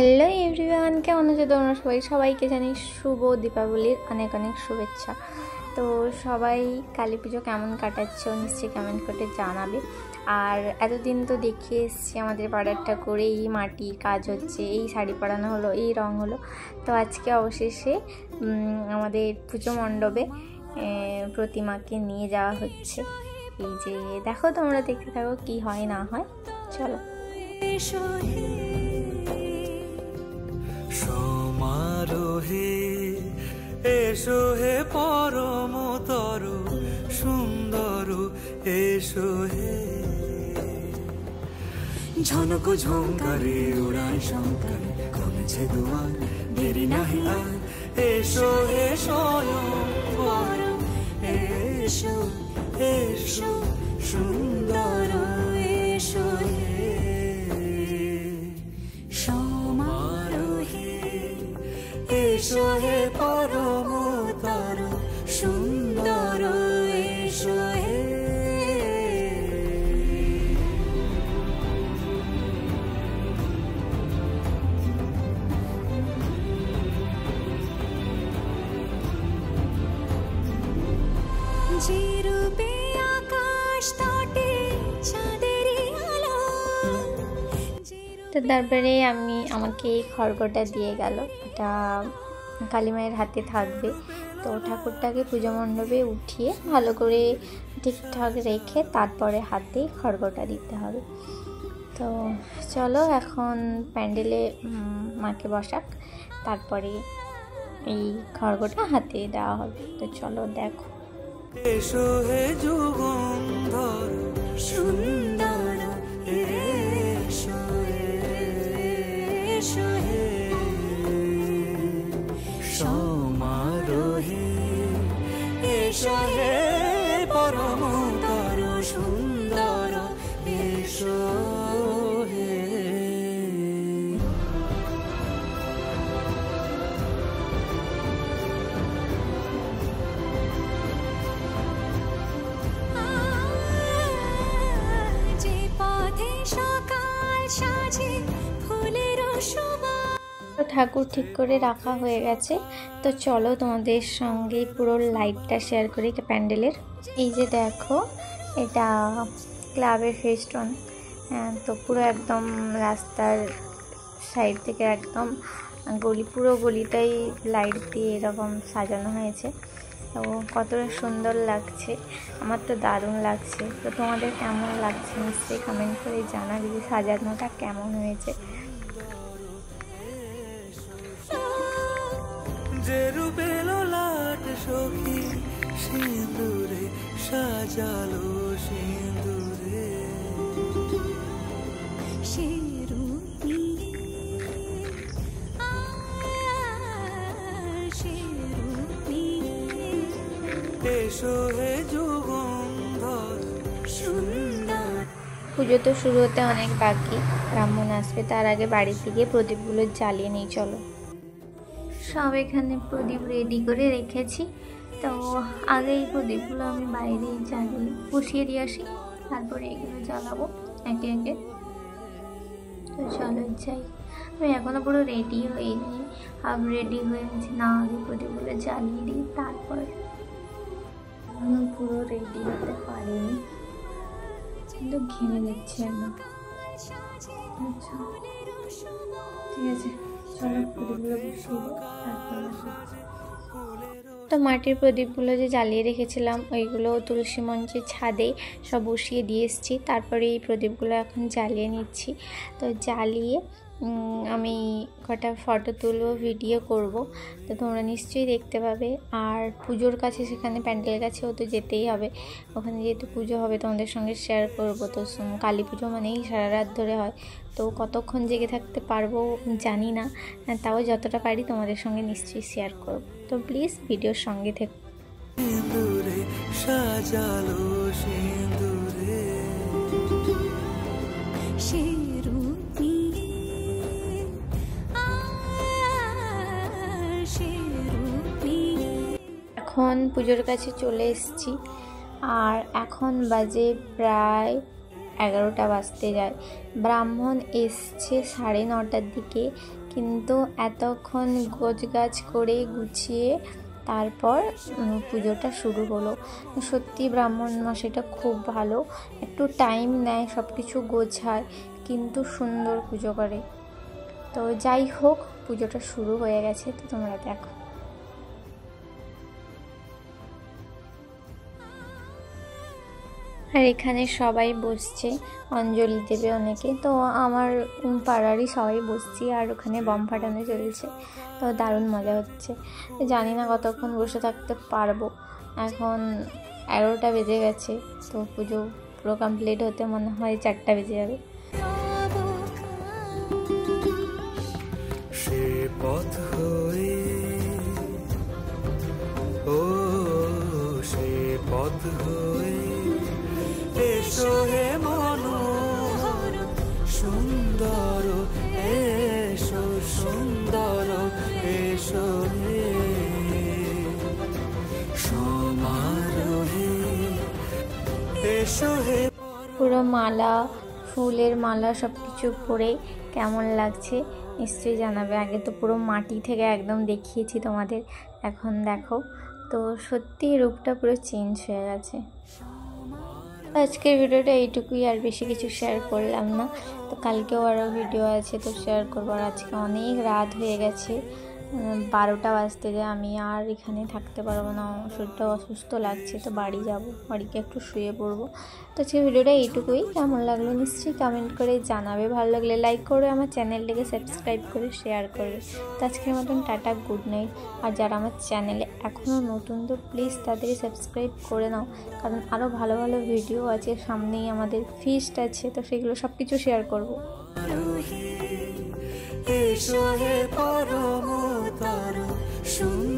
Hello everyone, কেমন আছো তোমরা সবাই? সবাইকে জানি শুভ দীপাবলির অনেক অনেক শুভেচ্ছা। তো সবাই কালী পুজো কেমন কাটাচ্ছ নিশ্চয়ই কমেন্ট করে জানাবে। আর এতদিন তো দেখিয়ে এসছি আমাদের পাড়ার ঠাকুর, এই মাটি কাজ হচ্ছে, এই শাড়ি পরানো হলো, এই রং হলো। তো আজকে অবশেষে আমাদের পুজো মণ্ডপে প্রতিমাকে নিয়ে যাওয়া হচ্ছে। এই যে দেখো, তোমরা দেখতে থাকো কি হয় না হয়। চলো। সমারোহে এসো হে পরমতর সুন্দর, এসো হে ঝনক ঝঙ্কারে উড়ান শঙ্কর, কমেছে দুয়ার দেরি নাহি আর, এসো হে স্বয়ং পরম, এসো এসো সুন্দর, এসো হে সমারোহে এসো হে পরমতর সুন্দর, এসো হে যে রূপে আকাশ তটে চাঁদেরই আলো। তো তারপরে আমাকে এই খড়গটা দিয়ে গেল, এটা কালীমায়ের হাতে থাকবে। তো ঠাকুরটাকে পুজো মণ্ডপে উঠিয়ে ভালো করে ঠিকঠাক রেখে তারপরে হাতে খড়গটা দিতে হবে। তো চলো এখন প্যান্ডেলে মাকে বসাক, তারপরে এই খড়গটা হাতে দেওয়া হবে। তো চলো দেখো। এসো হে যুগন্ধর সুন্দর, এসো এসো হে সমারোহে এসো হে পরমতর সুন্দর, এসো হে তো ঠাকুর ঠিক করে রাখা হয়ে গেছে। তো চলো তোমাদের সঙ্গে পুরো লাইভটা শেয়ার করি প্যান্ডেলের। এই যে দেখো, এটা ক্লাবের ফেস্টুন। তো পুরো একদম রাস্তার সাইড থেকে একদম পুরো গলিটাই লাইট দিয়ে এরকম সাজানো হয়েছে। তো কতটা সুন্দর লাগছে, আমার তো দারুণ লাগছে। তো তোমাদের কেমন লাগছে নিশ্চয়ই কমেন্ট করে জানাবে যে সাজানোটা কেমন হয়েছে। যে রূপে লোলাট সখী সিঁদুরে সাজালো সিঁদুরে, সে রূপ এসো হে যুগন্ধর সুন্দর। পুজো তো শুরু হতে অনেক বাকি, ব্রাহ্মণ আসবে, তার আগে বাড়ি থেকে প্রদীপগুলো জ্বালিয়ে নিই। চলো। সব এখানে প্রদীপ রেডি করে রেখেছি। তো আগে এই প্রদীপগুলো আমি বাইরেই জ্বালিয়ে বসিয়ে দিয়ে আসি, তারপরে এগুলো জ্বালাবো একে একে। তো চলো যাই। আমি এখনও পুরো রেডি হইনি, আমি রেডি হয়ে গেছি না, আগে প্রদীপগুলো জ্বালিয়ে দিই তারপরে। এখনও পুরো রেডি হতে পারিনি, কিন্তু ঘেমে নিচ্ছে একদম। আচ্ছা ঠিক আছে, চলো প্রদীপগুলো বসিয়ে দিই তারপরে। তো মাটির প্রদীপগুলো যে জ্বালিয়ে রেখেছিলাম ওইগুলো তুলসী মঞ্চের ছাদে সব বসিয়ে দিয়ে এসেছি। তারপরে এই প্রদীপগুলো এখন জ্বালিয়ে নিচ্ছি। তো জ্বালিয়ে আমি কটা ফটো তুলবো, ভিডিও করব। তো তোমরা নিশ্চয়ই দেখতে পাবে। আর পুজোর কাছে, সেখানে প্যান্ডেলের কাছেও তো যেতেই হবে, ওখানে যেহেতু পুজো হবে তোমাদের সঙ্গে শেয়ার করব। তো কালী পুজো মানেই সারা রাত ধরে হয়, তো কতক্ষণ জেগে থাকতে পারবো জানি না, তাও যতটা পারি তোমাদের সঙ্গে নিশ্চয়ই শেয়ার করব। তো প্লিজ ভিডিওর সঙ্গে থেকো। সিঁদুরে সাজালো সিঁদুরে, সে রূপ এখন পুজোর কাছে চলে এসেছি, আর এখন বাজে প্রায় 11টা বাজতে যায়। ব্রাহ্মণ এসছে 9:30টার দিকে, কিন্তু এতক্ষণ গোছগাছ করে গুছিয়ে তারপর পুজোটা শুরু হলো। সত্যি ব্রাহ্মণ মশাইটা খুব ভালো, একটু টাইম নেয়, সব কিছু গোছায়, কিন্তু সুন্দর পুজো করে। তো যাই হোক, পুজোটা শুরু হয়ে গেছে, তো তোমরা দেখো। আর এখানে সবাই বসছে, অঞ্জলি দেবে অনেকে, তো আমার পাড়ারই সবাই বসছি, আর ওখানে বম ফাটানো চলছে, তো দারুণ মজা হচ্ছে। জানি না কতক্ষণ বসে থাকতে পারবো, এখন 11টা বেজে গেছে, তো পুজো পুরো কমপ্লিট হতে মনে হয় 4টা বেজে যাবে। সে পথ হয়ে ও সে পথ হয়ে এসো হে মনোহর সুন্দর, এসো সুন্দর, এসো হে সমারোহে, এসো হে। পুরো মালা, ফুলের মালা সব কিছু পরে কেমন লাগছে নিশ্চয়ই জানাবে। আগে তো পুরো মাটি থেকে একদম দেখিয়েছি তোমাদের, এখন দেখো তো সত্যি রূপটা পুরো চেঞ্জ হয়ে গেছে। আজকের ভিডিওটা এইটুকুই, আর বেশি কিছু শেয়ার করলাম না, তো কালকেও আরও ভিডিও আছে, তো শেয়ার করবো। আর আজকে অনেক রাত হয়ে গেছে, 12টা বাজতে যায়, আমি আর এখানে থাকতে পারবো না, শরীরটা অসুস্থ লাগছে, তো বাড়ি যাব, বাড়িতে একটু শুয়ে পড়বো। তো আজকের ভিডিওটা এইটুকুই, কেমন লাগলো নিশ্চয়ই কমেন্ট করে জানাবে, ভালো লাগলে লাইক করে আমার চ্যানেলটাকে সাবস্ক্রাইব করে শেয়ার করবে। তো আজকের মতন টাটা, গুড নাইট। আর যারা আমার চ্যানেলে এখনও নতুন, তো প্লিজ তাদেরই সাবস্ক্রাইব করে নাও, কারণ আরও ভালো ভালো ভিডিও আছে, সামনেই আমাদের ফিস্ট আছে, তো সেগুলো সব কিছু শেয়ার করবো। এসো হে পরম তর সুন্দর।